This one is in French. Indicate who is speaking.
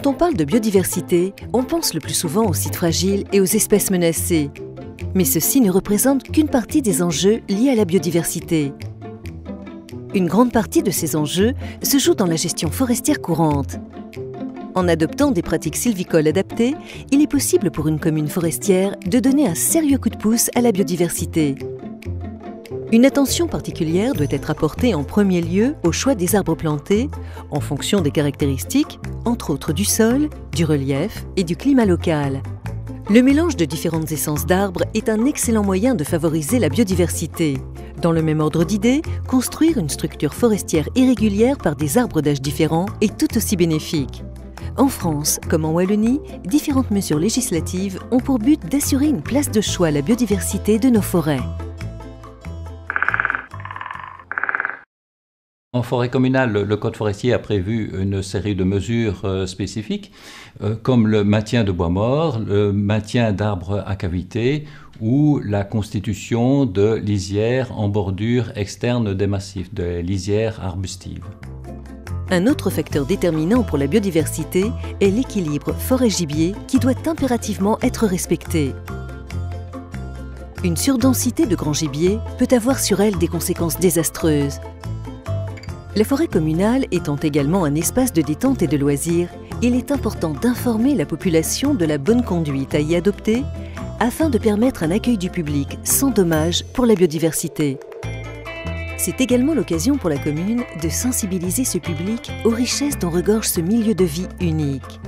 Speaker 1: Quand on parle de biodiversité, on pense le plus souvent aux sites fragiles et aux espèces menacées. Mais ceci ne représente qu'une partie des enjeux liés à la biodiversité. Une grande partie de ces enjeux se joue dans la gestion forestière courante. En adoptant des pratiques sylvicoles adaptées, il est possible pour une commune forestière de donner un sérieux coup de pouce à la biodiversité. Une attention particulière doit être apportée en premier lieu au choix des arbres plantés, en fonction des caractéristiques, entre autres du sol, du relief et du climat local. Le mélange de différentes essences d'arbres est un excellent moyen de favoriser la biodiversité. Dans le même ordre d'idées, construire une structure forestière irrégulière par des arbres d'âge différents est tout aussi bénéfique. En France, comme en Wallonie, différentes mesures législatives ont pour but d'assurer une place de choix à la biodiversité de nos forêts.
Speaker 2: En forêt communale, le Code forestier a prévu une série de mesures spécifiques, comme le maintien de bois morts, le maintien d'arbres à cavité ou la constitution de lisières en bordure externe des massifs, de lisières arbustives.
Speaker 1: Un autre facteur déterminant pour la biodiversité est l'équilibre forêt-gibier qui doit impérativement être respecté. Une surdensité de grand gibier peut avoir sur elle des conséquences désastreuses. La forêt communale étant également un espace de détente et de loisirs, il est important d'informer la population de la bonne conduite à y adopter afin de permettre un accueil du public sans dommage pour la biodiversité. C'est également l'occasion pour la commune de sensibiliser ce public aux richesses dont regorge ce milieu de vie unique.